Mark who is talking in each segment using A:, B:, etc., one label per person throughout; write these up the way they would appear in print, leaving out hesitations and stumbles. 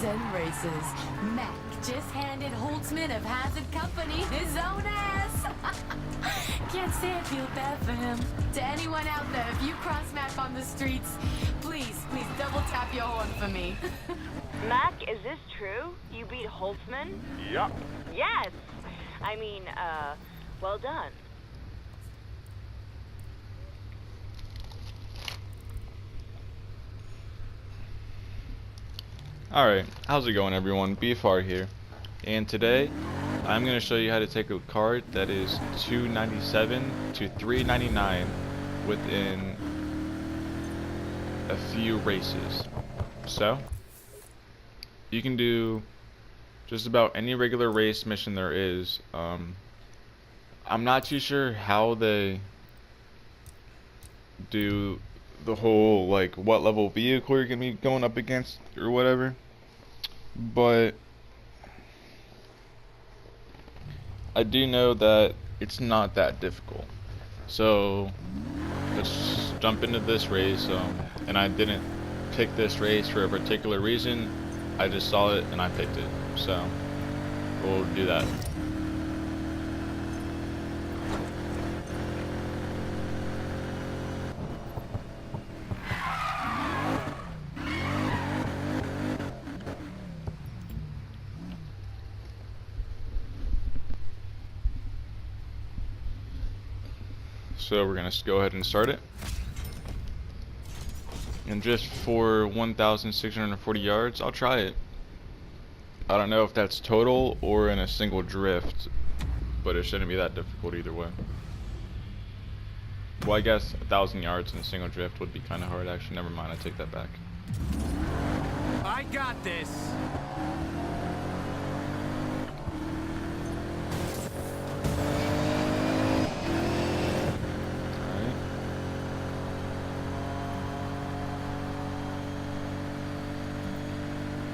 A: and races. Mac just handed Holtzman of Hazard Company his own ass. Can't say I feel bad for him. To anyone out there, if you cross Mac on the streets, please double tap your horn for me.
B: Mac, is this true? You beat Holtzman?
C: Yup.
B: Yes! I mean, well done.
D: Alright, how's it going everyone? BFR here. And today, I'm going to show you how to take a card that is $2.97 to $3.99 within a few races. So, you can do just about any regular race mission there is. I'm not too sure how they do the whole, like, what level vehicle you're going to be going up against or whatever, but I do know that it's not that difficult. So let's jump into this race. And I didn't pick this race for a particular reason, I just saw it and I picked it, so we'll do that. So we're going to go ahead and start it. And just for 1,640 yards, I'll try it. I don't know if that's total or in a single drift, but it shouldn't be that difficult either way. Well, I guess 1,000 yards in a single drift would be kind of hard. Actually, never mind, I take that back.
C: I got this.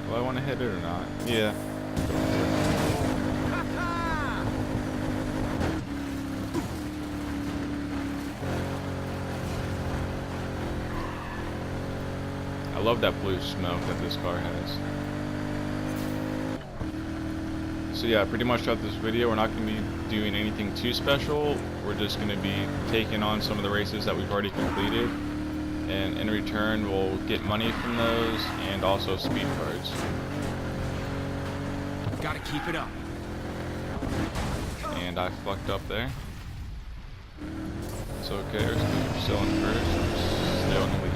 D: Do I want to hit it or not? Yeah. I love that blue smoke that this car has. So yeah, pretty much throughout this video, we're not going to be doing anything too special. We're just going to be taking on some of the races that we've already completed. And in return, we'll get money from those and also speed cards.
C: Gotta keep it up.
D: And I fucked up there. It's okay, we're still in first, we're still in the lead.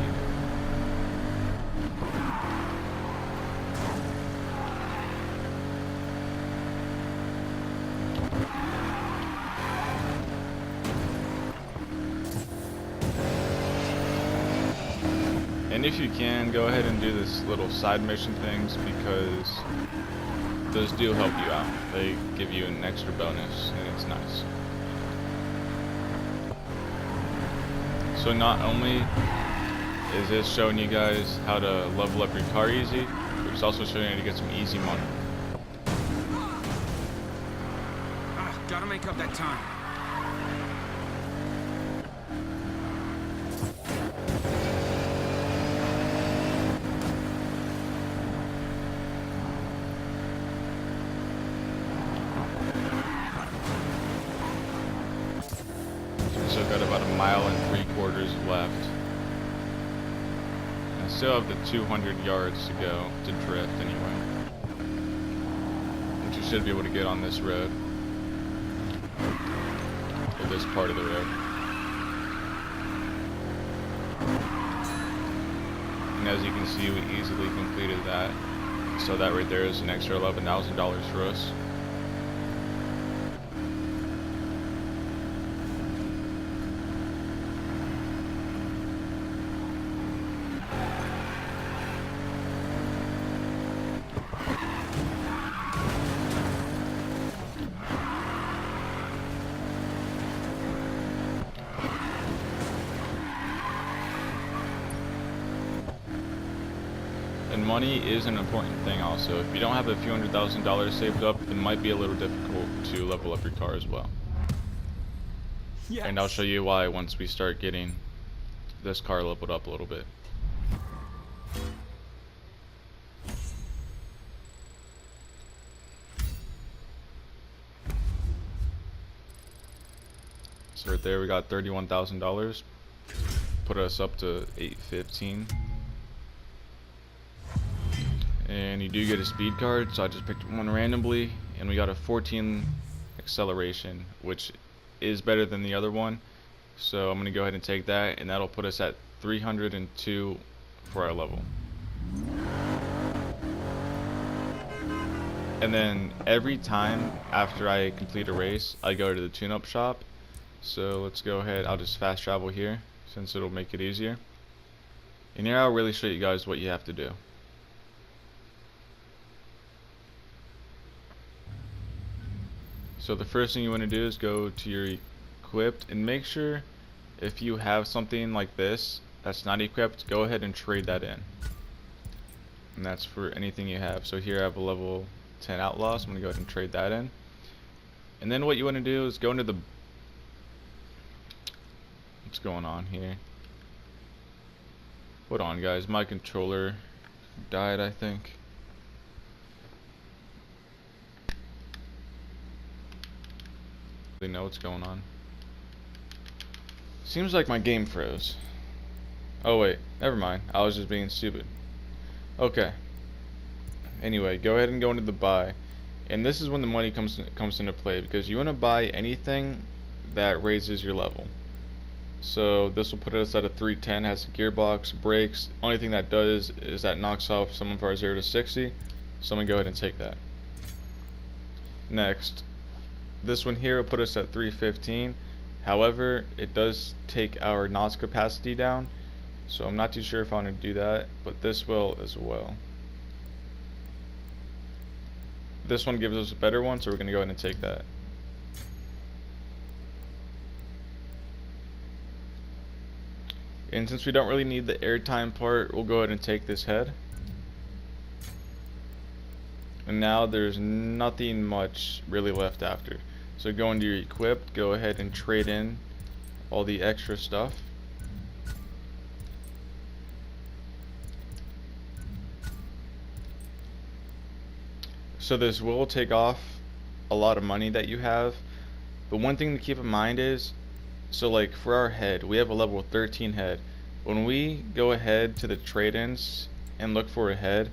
D: And if you can, go ahead and do this little side mission things, because those do help you out. They give you an extra bonus, and it's nice. So not only is this showing you guys how to level up your car easy, but it's also showing you how to get some easy money.
C: Gotta make up that time.
D: So I've got about 1.75 miles left. I still have the 200 yards to go to drift anyway, which you should be able to get on this road, or this part of the road. And as you can see, we easily completed that. So that right there is an extra $11,000 for us. And money is an important thing also. If you don't have a few $100,000 saved up, it might be a little difficult to level up your car as well.
C: Yes.
D: And I'll show you why once we start getting this car leveled up a little bit. So right there we got $31,000. Put us up to 815. And you do get a speed card, so I just picked one randomly, and we got a 14 acceleration, which is better than the other one. So I'm gonna go ahead and take that, and that'll put us at 302 for our level. And then every time after I complete a race, I go to the tune-up shop. So let's go ahead, I'll just fast travel here since it'll make it easier. And here I'll really show you guys what you have to do. So the first thing you want to do is go to your equipped, and make sure if you have something like this that's not equipped, go ahead and trade that in. And that's for anything you have. So here I have a level 10 outlaw, so I'm going to go ahead and trade that in. And then what you want to do is go into the... What's going on here? Hold on guys, my controller died, I think. Know what's going on. Seems like my game froze. Oh wait, never mind. I was just being stupid. Okay. Anyway, go ahead and go into the buy, and this is when the money comes into play, because you want to buy anything that raises your level. So this will put us at a 310. Has a gearbox, brakes. Only thing that does is that knocks off some of our 0 to 60. So I'm gonna go ahead and take that. Next. This one here will put us at 315. However, it does take our knots capacity down, so I'm not too sure if I want to do that, but this will as well. This one gives us a better one, so we're going to go ahead and take that. And since we don't really need the airtime part, we'll go ahead and take this head. And now there's nothing much really left after. So go into your equipped, go ahead and trade in all the extra stuff. So this will take off a lot of money that you have, but one thing to keep in mind is, so like for our head, we have a level 13 head. When we go ahead to the trade-ins and look for a head,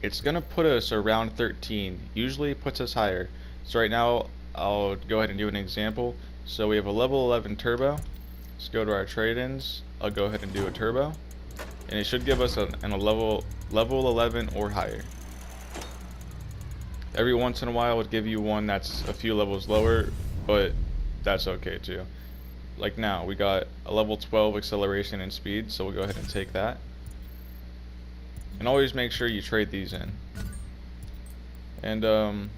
D: it's gonna put us around 13. Usually it puts us higher. So right now I'll go ahead and do an example. So we have a level 11 turbo. Let's go to our trade-ins. I'll go ahead and do a turbo, and it should give us a level 11 or higher. Every once in a while it would give you one that's a few levels lower, but that's okay too. Like now we got a level 12 acceleration and speed, so we'll go ahead and take that. And always make sure you trade these in. And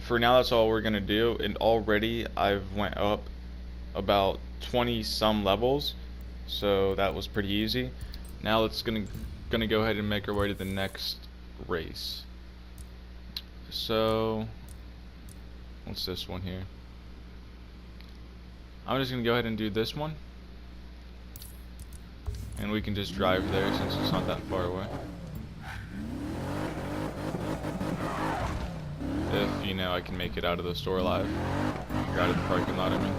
D: for now that's all we're gonna do. And already I've went up about 20 some levels, so that was pretty easy. Now it's gonna go ahead and make our way to the next race. So what's this one here? I'm just gonna go ahead and do this one, and we can just drive there since it's not that far away. If, you know, I can make it out of the store alive. Or out of the parking lot, I mean.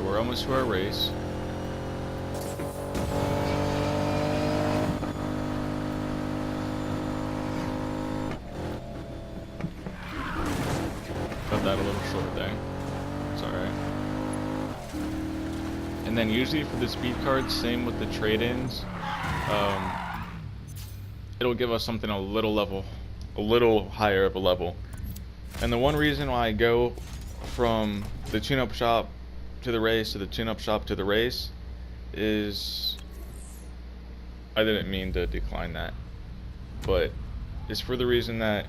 D: We're almost to our race. Cut that a little short there. It's alright. And then usually for the speed cards, same with the trade-ins, it'll give us something a little higher of a level. And the one reason why I go from the tune-up shop to the race, to the tune-up shop, to the race, is, I didn't mean to decline that, but it's for the reason that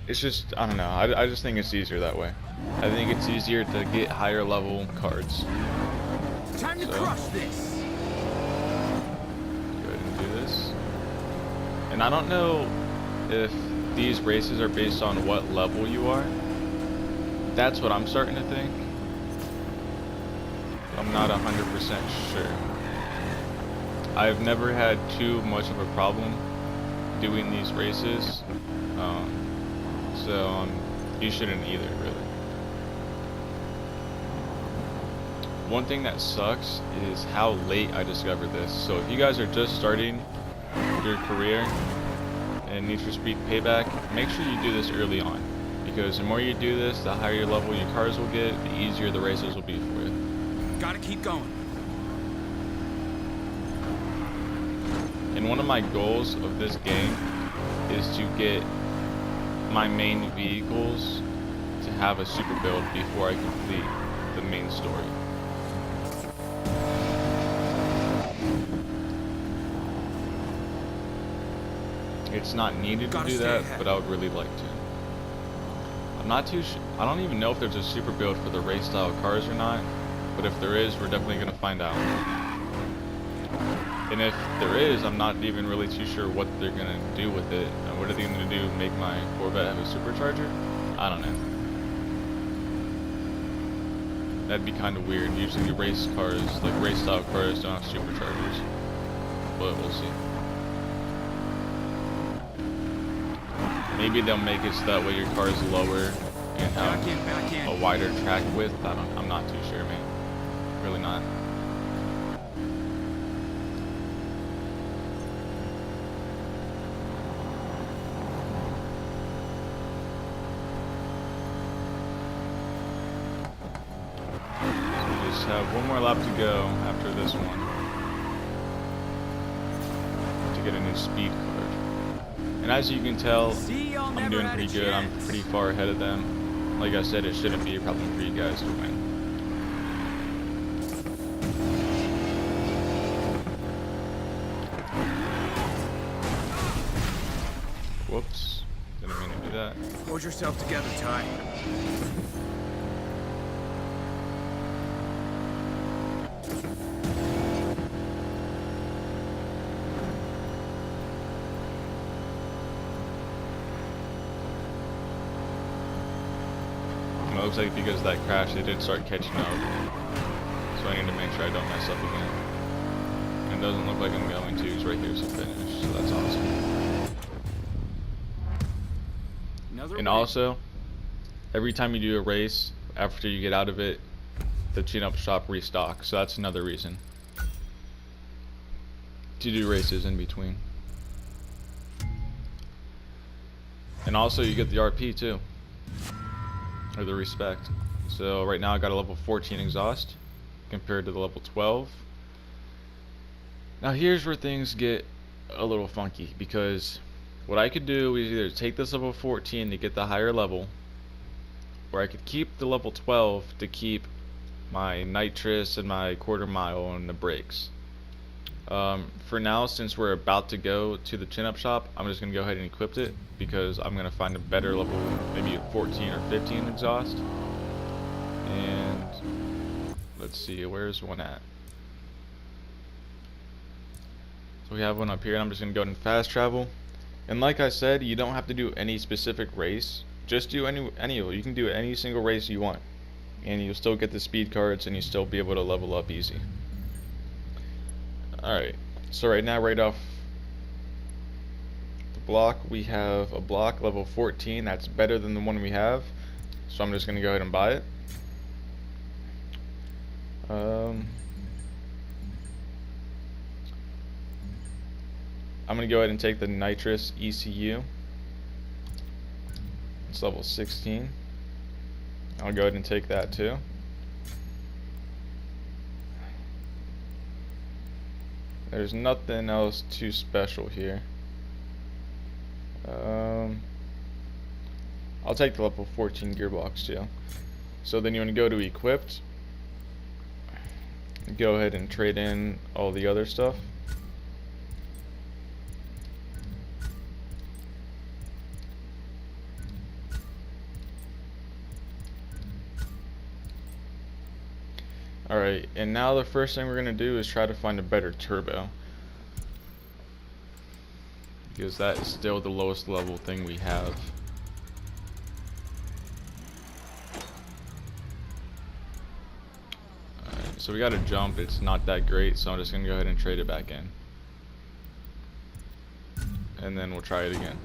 D: it's just, I don't know, I just think it's easier that way. I think it's easier to get higher level cards.
C: Time to crush this.
D: Go ahead and do this. And I don't know if these races are based on what level you are. That's what I'm starting to think. I'm not 100% sure. I've never had too much of a problem doing these races, so you shouldn't either, really. One thing that sucks is how late I discovered this. So if you guys are just starting your career in Need for Speed Payback, make sure you do this early on, because the more you do this, the higher level your cars will get, the easier the races will be for you.
C: Gotta keep going.
D: And one of my goals of this game is to get my main vehicles to have a super build before I complete the main story. It's not needed to do that, but I would really like to. I'm not too sure. I don't even know if there's a super build for the race style cars or not, but if there is, we're definitely going to find out. And if there is, I'm not even really too sure what they're going to do with it. And what are they going to do? Make my Corvette have a supercharger? I don't know. That'd be kind of weird. Usually race cars, like race style cars, don't have superchargers. But we'll see. Maybe they'll make it so that way your car is lower and have a wider track width. I'm not too sure, man. Really not. Have one more lap to go after this one to get a new speed card. And as you can tell, I'm doing pretty good. I'm pretty far ahead of them. Like I said, it shouldn't be a problem for you guys to win. Whoops. Didn't mean to do that.
C: Hold yourself together, Ty.
D: It looks like because of that crash, they did start catching up. So I need to make sure I don't mess up again. And it doesn't look like I'm going to, because right here's the finish, so that's awesome. And also, every time you do a race, after you get out of it, the tune-up shop restocks. So that's another reason to do races in between. And also, you get the RP too. Or the respect. So right now I got a level 14 exhaust compared to the level 12. Now here's where things get a little funky, because what I could do is either take this level 14 to get the higher level, or I could keep the level 12 to keep my nitrous and my quarter mile and the brakes. For now, since we're about to go to the tune-up shop, I'm just going to go ahead and equip it, because I'm going to find a better level, maybe a 14 or 15 exhaust. And let's see, where's one at? So we have one up here, and I'm just going to go ahead and fast travel. And like I said, you don't have to do any specific race. Just do any of it. You can do any single race you want, and you'll still get the speed cards, and you still be able to level up easy. Alright, so right now, right off the block, we have a block level 14. That's better than the one we have, so I'm just going to go ahead and buy it. I'm going to go ahead and take the nitrous ECU. It's level 16. I'll go ahead and take that too. There's nothing else too special here. I'll take the level 14 gearbox too. So then you want to go to equipped, go ahead and trade in all the other stuff. Alright, and now the first thing we're going to do is try to find a better turbo, because that is still the lowest level thing we have. Alright, so we got a jump. It's not that great, so I'm just going to go ahead and trade it back in. And then we'll try it again.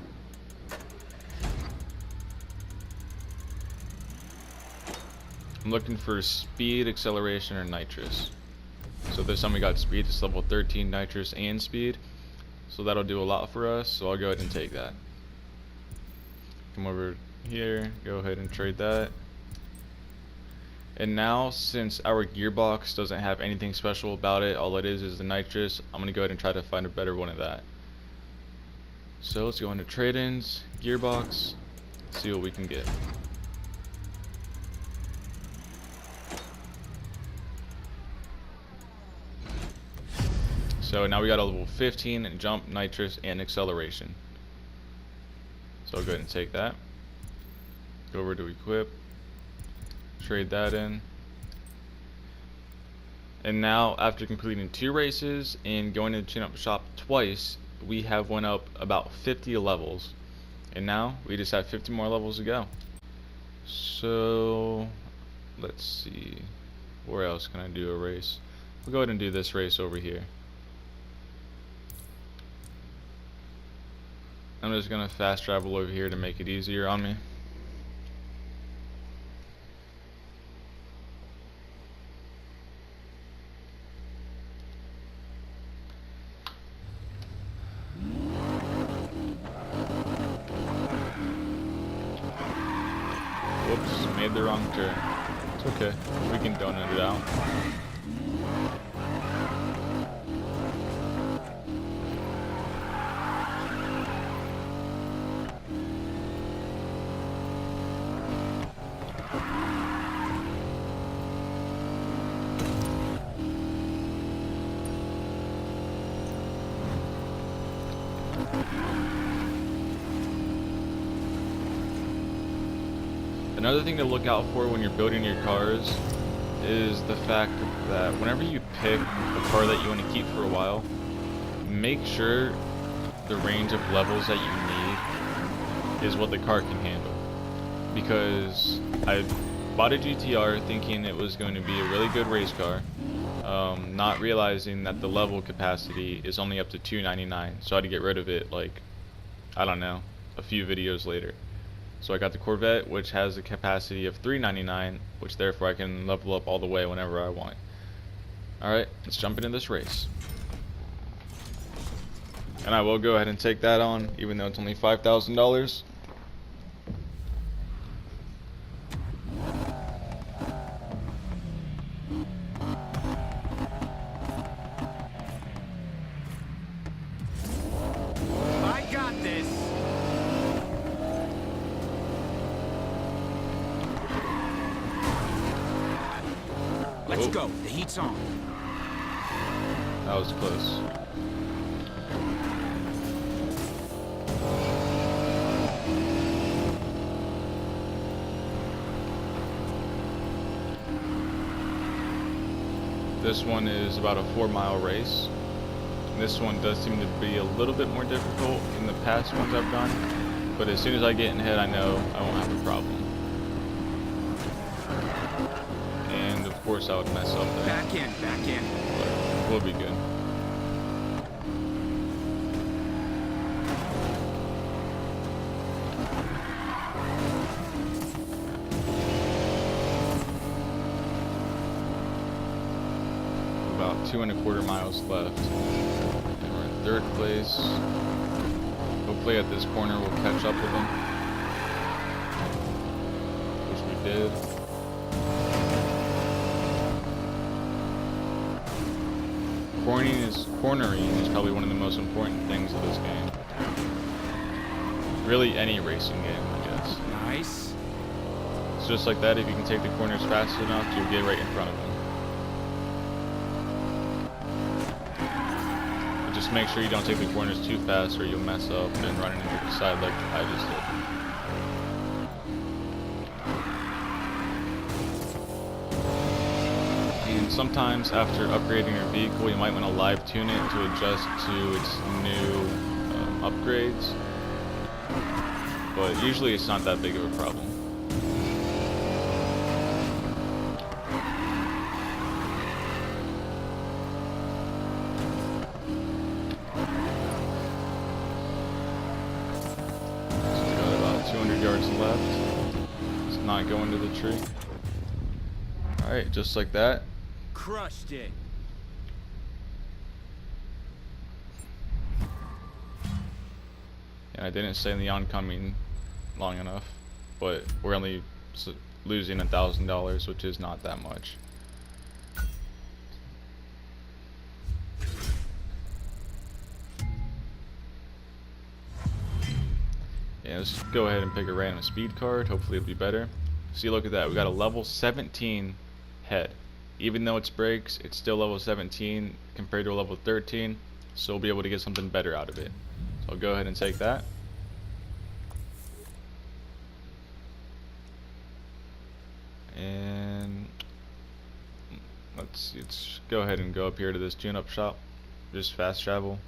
D: I'm looking for speed, acceleration, or nitrous. So this time we got speed. It's level 13 nitrous and speed. So that'll do a lot for us. So I'll go ahead and take that. Come over here, go ahead and trade that. And now, since our gearbox doesn't have anything special about it, all it is the nitrous, I'm going to go ahead and try to find a better one of that. So let's go into trade-ins, gearbox, see what we can get. So now we got a level 15 and jump, nitrous, and acceleration. So I'll go ahead and take that. Go over to equip. Trade that in. And now, after completing 2 races and going to the tune-up shop twice, we have went up about 50 levels. And now we just have 50 more levels to go. So let's see, where else can I do a race? We'll go ahead and do this race over here. I'm just gonna fast travel over here to make it easier on me. Whoops, made the wrong turn. It's okay, we can donut it out. Another thing to look out for when you're building your cars is the fact that whenever you pick a car that you want to keep for a while, make sure the range of levels that you need is what the car can handle. Because I bought a GTR thinking it was going to be a really good race car, not realizing that the level capacity is only up to 299, so I had to get rid of it, like, I don't know, a few videos later. So I got the Corvette, which has a capacity of 399, which therefore I can level up all the way whenever I want. Alright, let's jump into this race. And I will go ahead and take that on, even though it's only $5,000.
C: I got this. Let's go. The heat's on.
D: That was close. This one is about a 4-mile race. This one does seem to be a little bit more difficult than the past ones I've done, but as soon as I get in ahead, I know I won't have a problem. And of course I would mess up there.
C: Back in,
D: But we'll be good. About 2¼ miles left. And we're in 3rd place. Hopefully at this corner we'll catch up with them. Which we did. Cornering is probably one of the most important things of this game. Really, any racing game, I guess.
C: Nice.
D: It's just like that. If you can take the corners fast enough, you'll get right in front of them. Just make sure you don't take the corners too fast or you'll mess up and run into the side like I just did. And sometimes after upgrading your vehicle, you might want to live tune it to adjust to its new upgrades. But usually it's not that big of a problem. Yards left. It's not going to the tree. Alright, just like that.
C: Crushed it.
D: And I didn't stay in the oncoming long enough, but we're only losing $1,000, which is not that much. Yeah, let's go ahead and pick a random speed card. Hopefully it'll be better. See, look at that. We got a level 17 head. Even though it's brakes, it's still level 17 compared to a level 13. So we'll be able to get something better out of it. So I'll go ahead and take that. And let's see. Let's go ahead and go up here to this tune-up shop. Just fast travel.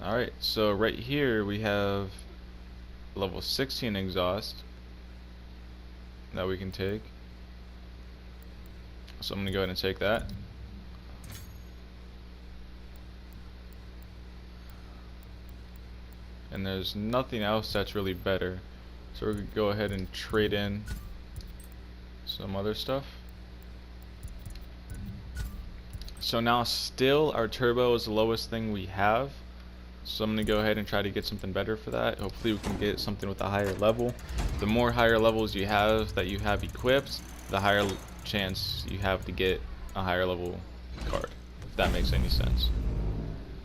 D: Alright, so right here we have level 16 exhaust that we can take. So I'm going to go ahead and take that. And there's nothing else that's really better. So we're going to go ahead and trade in some other stuff. So now still our turbo is the lowest thing we have. So I'm going to go ahead and try to get something better for that. Hopefully we can get something with a higher level. The more higher levels you have equipped, the higher chance you have to get a higher level card, if that makes any sense.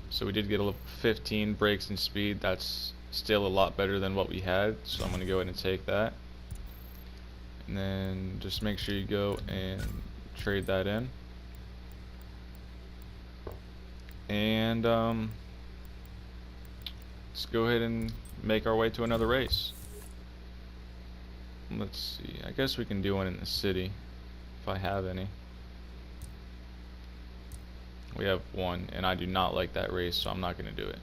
D: So we did get a level 15 brakes and speed. That's still a lot better than what we had. So I'm going to go ahead and take that. And then just make sure you go and trade that in. And let's go ahead and make our way to another race. Let's see, I guess we can do one in the city if I have any. We have one, and I do not like that race, so I'm not going to do it.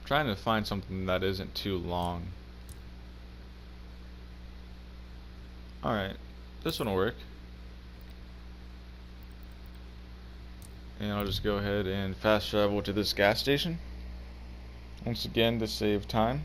D: I'm trying to find something that isn't too long. Alright, this one will work. And I'll just go ahead and fast travel to this gas station. Once again, to save time.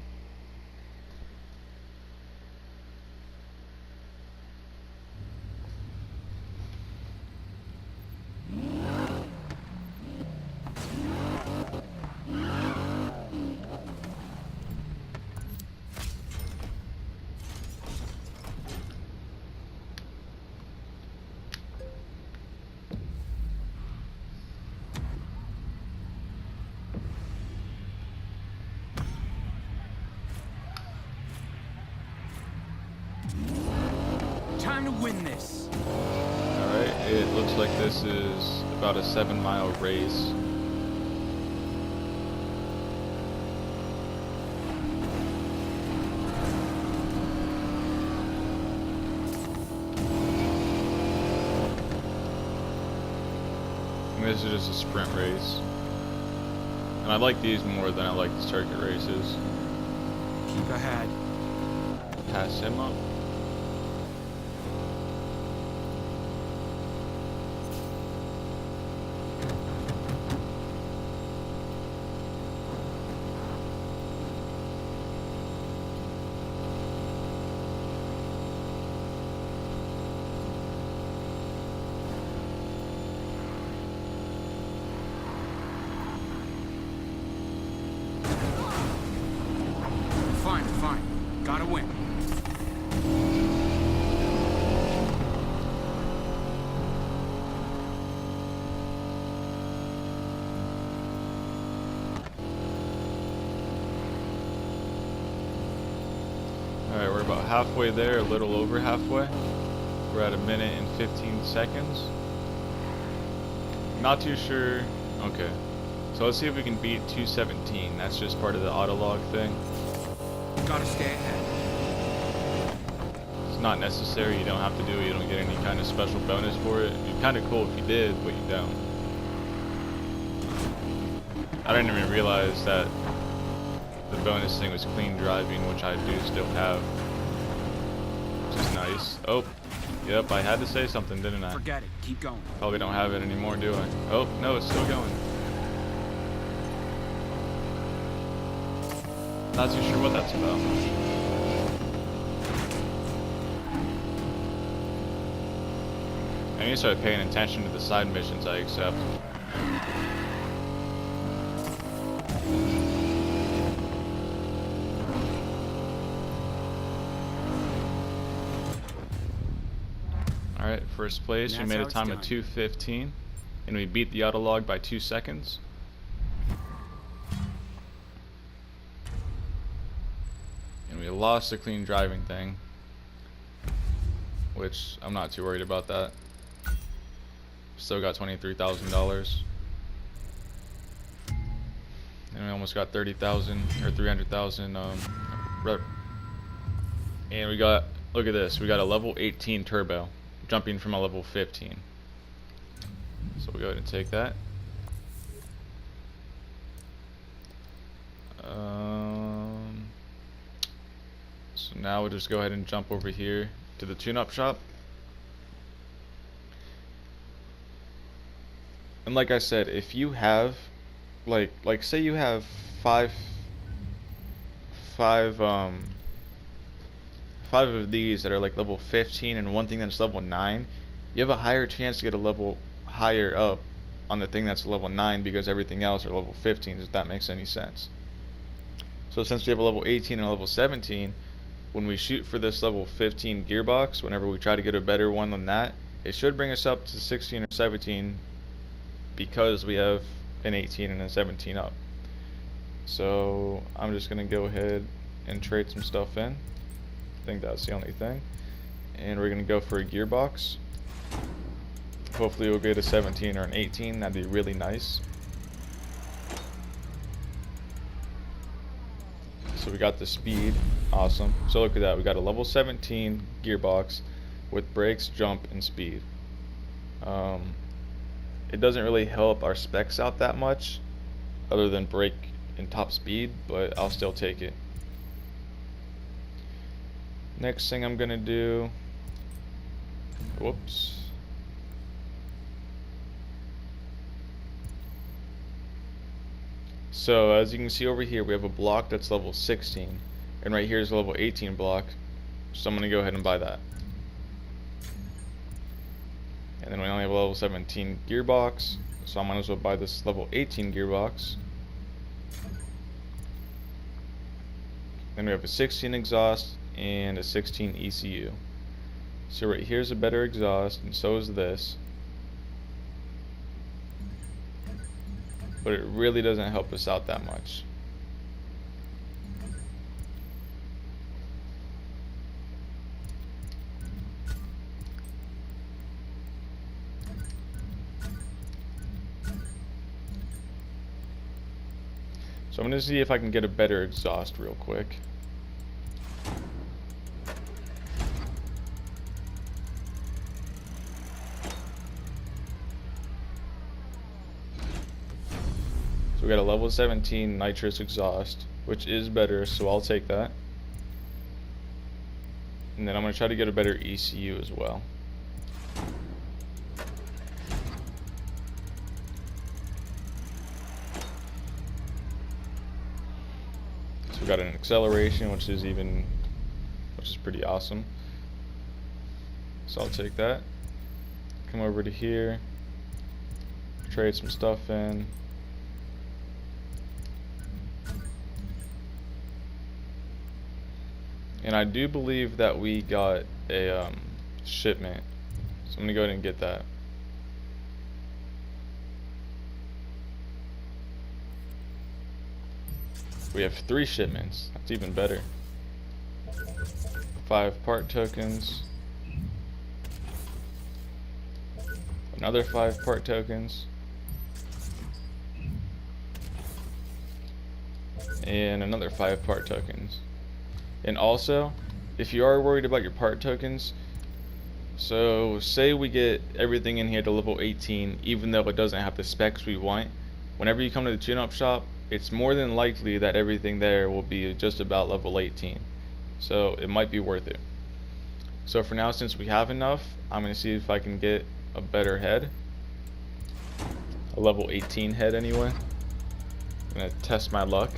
C: Time to win this.
D: Alright, it looks like this is about a 7-mile race. And this is just a sprint race. And I like these more than I like the circuit races.
C: Keep ahead.
D: Pass him up.
C: Fine. Gotta win.
D: halfway there, a little over halfway. We're at 1 minute and 15 seconds. Not too sure. Okay. So let's see if we can beat 217. That's just part of the autolog thing.
C: Gotta stay ahead.
D: It's not necessary. You don't have to do it. You don't get any kind of special bonus for it. It'd be kind of cool if you did, but you don't. I didn't even realize that the bonus thing was clean driving, which I do still have. Which is nice. Oh, yep, I had to say something, didn't I?
C: Forget it. Keep going.
D: Probably don't have it anymore, do I? Oh, no, it's still going. Not too sure what that's about. I need to start paying attention to the side missions I accept. Alright, first place. We made a time of 2:15, and we beat the autolog by 2 seconds. And we lost the clean driving thing, which I'm not too worried about that. Still got $23,000. And we almost got 30,000 or 300,000 and we got, look at this, we got a level 18 turbo jumping from a level 15. So we'll go ahead and take that. So now we'll just go ahead and jump over here to the tune-up shop. And like I said, if you have like say you have five of these that are like level 15 and one thing that's level 9, you have a higher chance to get a level higher up on the thing that's level 9 because everything else are level 15, if that makes any sense. So since we have a level 18 and a level 17, when we shoot for this level 15 gearbox, whenever we try to get a better one than that, it should bring us up to 16 or 17 because we have an 18 and a 17 up. So I'm just gonna go ahead and trade some stuff in. I think that's the only thing. And we're gonna go for a gearbox. Hopefully we'll get a 17 or an 18. That'd be really nice. So we got the speed. Awesome. So look at that. We got a level 17 gearbox with brakes, jump, and speed. It doesn't really help our specs out that much other than brake and top speed, but I'll still take it. Next thing I'm gonna do, whoops. So as you can see over here, we have a block that's level 16, and right here is a level 18 block, so I'm gonna go ahead and buy that. And then we only have a level 17 gearbox, so I might as well buy this level 18 gearbox. Then we have a 16 exhaust and a 16 ECU. So right here's a better exhaust, and so is this. But it really doesn't help us out that much. So I'm going to see if I can get a better exhaust real quick. So we got a level 17 nitrous exhaust, which is better, so I'll take that. And then I'm going to try to get a better ECU as well. We got an acceleration, which is pretty awesome. So I'll take that. Come over to here, trade some stuff in. And I do believe that we got a shipment, so I'm gonna go ahead and get that. We have 3 shipments. That's even better. 5 part tokens, another 5 part tokens, and another 5 part tokens. And also, if you are worried about your part tokens, so say we get everything in here to level 18, even though it doesn't have the specs we want, whenever you come to the tune-up shop, it's more than likely that everything there will be just about level 18. So it might be worth it. So for now, since we have enough, I'm going to see if I can get a better head. A level 18 head anyway. I'm going to test my luck.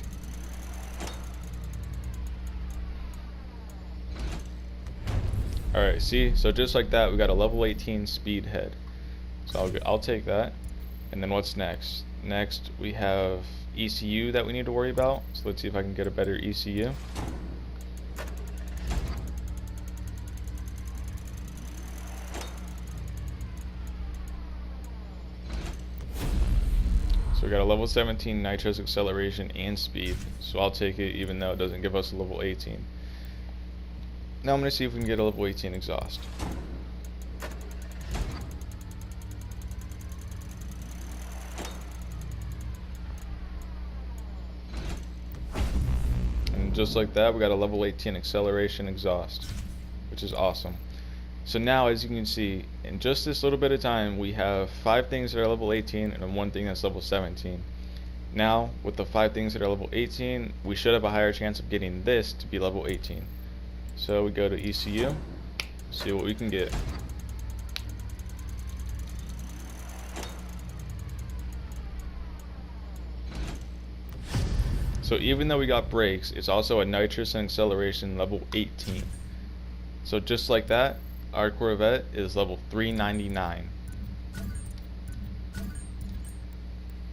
D: Alright, see, so just like that, we got a level 18 speed head. So I'll take that. And then what's next? Next, we have ECU that we need to worry about. So let's see if I can get a better ECU. So we got a level 17 nitrous acceleration and speed. So I'll take it even though it doesn't give us a level 18. Now I'm going to see if we can get a level 18 exhaust. And just like that, we got a level 18 acceleration exhaust, which is awesome. So now, as you can see, in just this little bit of time, we have 5 things that are level 18 and then 1 thing that's level 17. Now, with the 5 things that are level 18, we should have a higher chance of getting this to be level 18. So we go to ECU, see what we can get. So even though we got brakes, it's also a nitrous and acceleration level 18. So just like that, our Corvette is level 399.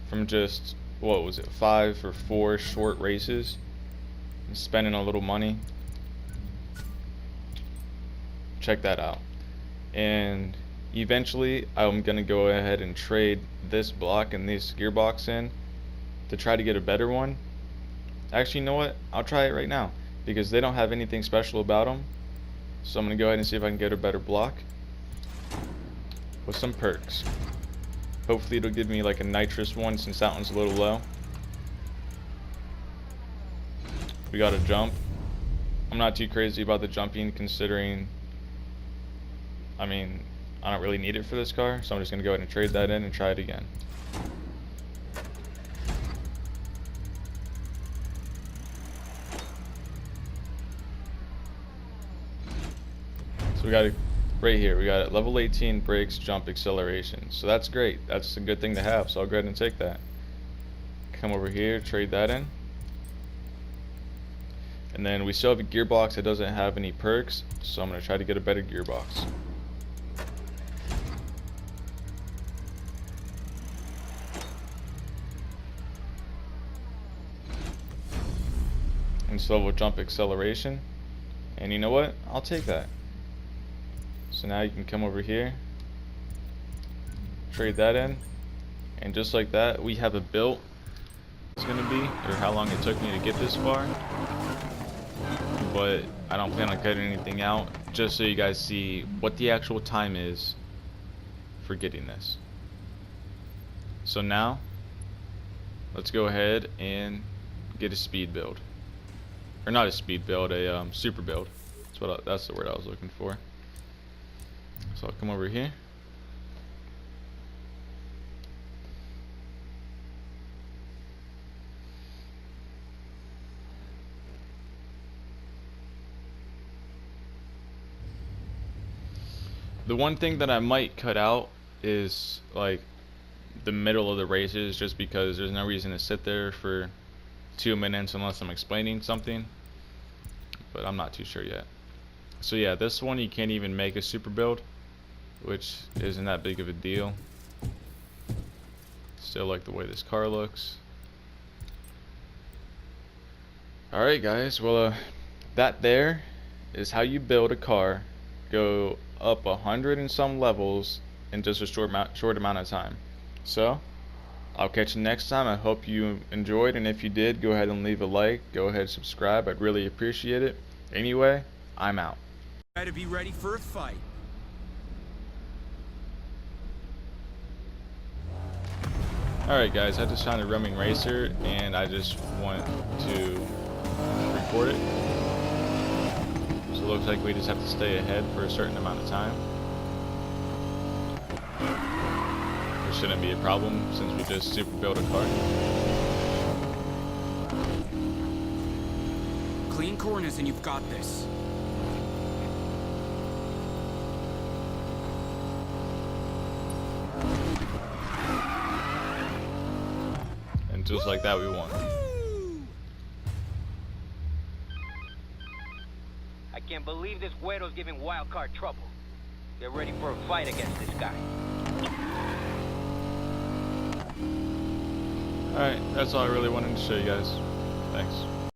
D: From just, what was it, 5 or 4 short races, and spending a little money. Check that out. And eventually I'm gonna go ahead and trade this block and this gearbox in to try to get a better one. Actually, you know what, I'll try it right now because they don't have anything special about them. So I'm gonna go ahead and see if I can get a better block with some perks. Hopefully it'll give me like a nitrous one since that one's a little low. We got a jump. I'm not too crazy about the jumping considering, I mean, I don't really need it for this car, so I'm just going to go ahead and trade that in and try it again. So we got it right here. We got it, level 18 brakes, jump, acceleration. So that's great. That's a good thing to have, so I'll go ahead and take that. Come over here, trade that in. And then we still have a gearbox that doesn't have any perks, so I'm going to try to get a better gearbox. And so we'll jump acceleration, and you know what, I'll take that. So now you can come over here, trade that in, and just like that we have a built it's gonna be, or how long it took me to get this far. But I don't plan on cutting anything out, just so you guys see what the actual time is for getting this. So now let's go ahead and get a speed build. Or not a speed build, a super build. That's the word I was looking for. So I'll come over here. The one thing that I might cut out is like the middle of the races, just because there's no reason to sit there for 2 minutes unless I'm explaining something, but I'm not too sure yet. So yeah, this one you can't even make a super build, which isn't that big of a deal. Still like the way this car looks. Alright guys, well that there is how you build a car, go up 100 and some levels in just a short amount of time. So I'll catch you next time. I hope you enjoyed, and if you did, go ahead and leave a like, go ahead and subscribe. I'd really appreciate it. Anyway, I'm out.
C: Better be ready for a fight.
D: Alright guys, I just found a roaming racer and I just want to record it. So it looks like we just have to stay ahead for a certain amount of time. There shouldn't be a problem since we just super built a car.
C: Clean corners and you've got this.
D: And just like that we won.
E: I can't believe this güero's giving wildcard trouble. Get ready for a fight against this guy.
D: Alright, that's all I really wanted to show you guys. Thanks.